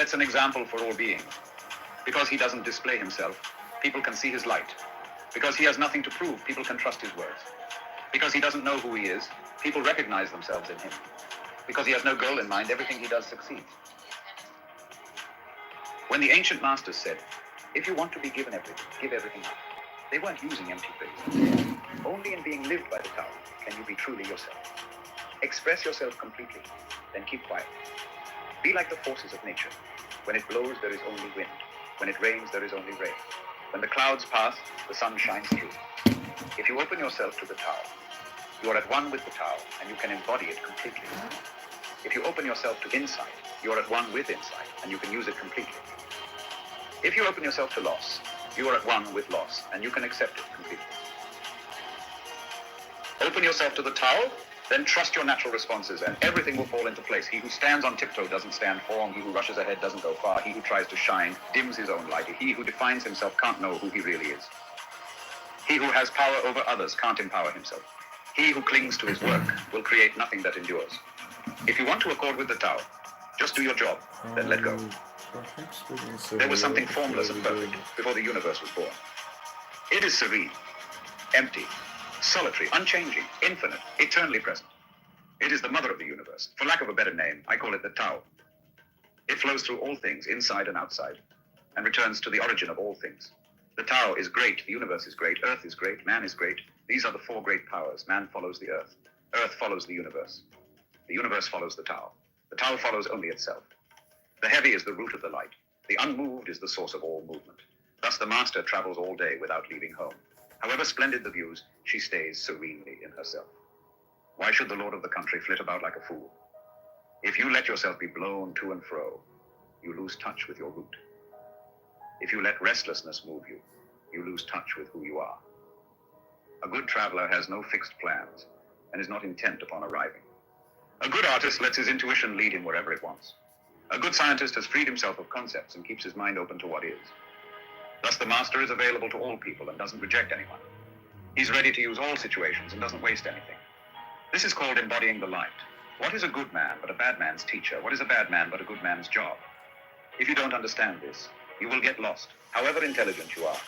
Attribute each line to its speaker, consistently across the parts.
Speaker 1: Sets an example for all beings. Because he doesn't display himself, people can see his light. Because he has nothing to prove, people can trust his words. Because he doesn't know who he is, people recognize themselves in him. Because he has no goal in mind, everything he does succeeds. When the ancient masters said, if you want to be given everything, give everything up, they weren't using empty phrases. Only in being lived by the Tao can you be truly yourself. Express yourself completely, then keep quiet. Be like the forces of nature. When it blows, there is only wind. When it rains, there is only rain. When the clouds pass, the sun shines through. If you open yourself to the Tao, you are at one with the Tao, and you can embody it completely. If you open yourself to insight, you are at one with insight, and you can use it completely. If you open yourself to loss, you are at one with loss, and you can accept it completely. Open yourself to the Tao, then trust your natural responses, and everything will fall into place. He who stands on tiptoe doesn't stand firm. He who rushes ahead doesn't go far. He who tries to shine dims his own light. He who defines himself can't know who he really is. He who has power over others can't empower himself. He who clings to his work will create nothing that endures. If you want to accord with the Tao, just do your job, then let go. There was something formless and perfect before the universe was born. It is serene, empty, solitary, unchanging, infinite, eternally present. It is the mother of the universe. For lack of a better name, I call it the Tao. It flows through all things, inside and outside, and returns to the origin of all things. The Tao is great, the universe is great, earth is great, man is great. These are the four great powers. Man follows the earth. Earth follows the universe. The universe follows the Tao. The Tao follows only itself. The heavy is the root of the light. The unmoved is the source of all movement. Thus the master travels all day without leaving home. However splendid the views, she stays serenely in herself. Why should the lord of the country flit about like a fool? If you let yourself be blown to and fro, you lose touch with your root. If you let restlessness move you, you lose touch with who you are. A good traveler has no fixed plans and is not intent upon arriving. A good artist lets his intuition lead him wherever it wants. A good scientist has freed himself of concepts and keeps his mind open to what is. Thus the master is available to all people and doesn't reject anyone. He's ready to use all situations and doesn't waste anything. This is called embodying the light. What is a good man but a bad man's teacher? What is a bad man but a good man's job? If you don't understand this, you will get lost, however intelligent you are.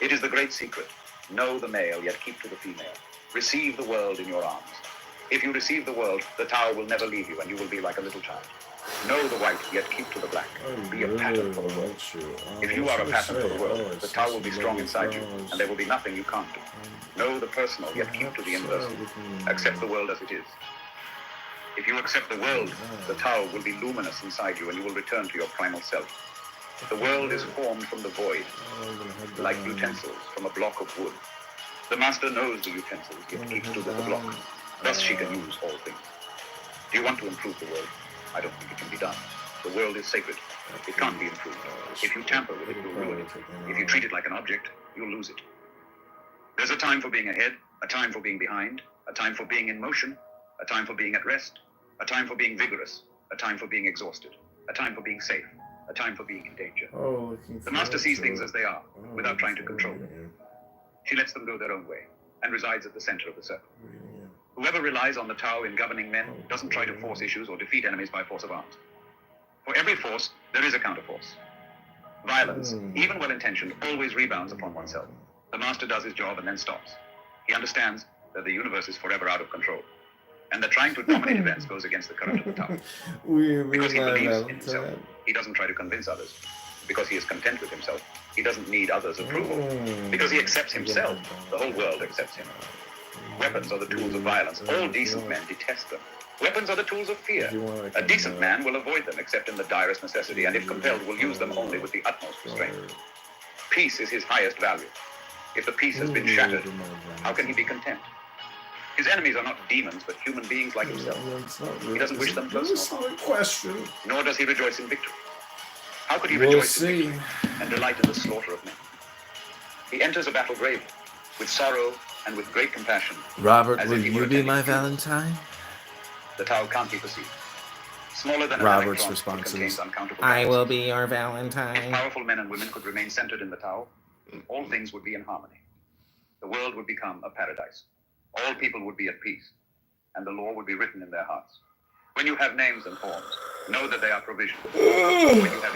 Speaker 1: It is the great secret. Know the male, yet keep to the female. Receive the world in your arms. If you receive the world, the Tao will never leave you and you will be like a little child. Know the white, yet keep to the black. Be a pattern for the world. If you are a pattern for the world, the Tao will be strong inside you, and there will be nothing you can't do. Know the personal, yet keep to the universal. Accept the world as it is. If you accept the world, the Tao will be luminous inside you, and you will return to your primal self. The world is formed from the void, like utensils from a block of wood. The master knows the utensils, yet keeps to the block. Thus she can use all things. Do you want to improve the world? I don't think it can be done. The world is sacred. It can't be improved. If you tamper with it, you'll ruin it. If you treat it like an object, you'll lose it. There's a time for being ahead, a time for being behind, a time for being in motion, a time for being at rest, a time for being vigorous, a time for being exhausted, a time for being safe, a time for being in danger. The master sees things as they are, without trying to control them. She lets them go their own way, and resides at the center of the circle. Whoever relies on the Tao in governing men doesn't try to force issues or defeat enemies by force of arms. For every force, there is a counterforce. Violence, even well-intentioned, always rebounds upon oneself. The master does his job and then stops. He understands that the universe is forever out of control, and that trying to dominate events goes against the current of the Tao. Because he believes in himself, he doesn't try to convince others. Because he is content with himself, he doesn't need others' approval. Because he accepts himself, the whole world accepts him. Weapons are the tools of violence. All decent men detest them. Weapons are the tools of fear. A decent man will avoid them except in the direst necessity, and if compelled, will use them only with the utmost restraint. Peace is his highest value. If the peace has been shattered, how can he be content? His enemies are not demons, but human beings like himself. He doesn't wish them close, nor does he rejoice in victory. How could he rejoice in victory and delight in the slaughter of men? He enters a battle bravely, with sorrow and with great compassion.
Speaker 2: Robert, will you be my Valentine?
Speaker 1: The Tao can't be perceived. Smaller than
Speaker 2: Robert's
Speaker 1: an
Speaker 2: response
Speaker 1: electron,
Speaker 2: is,
Speaker 3: I will be your
Speaker 1: If
Speaker 3: Valentine.
Speaker 1: powerful men and women could remain centered in the Tao, all things would be in harmony. The world would become a paradise. All people would be at peace, and the law would be written in their hearts. When you have names and forms, know that they are provisional. When you have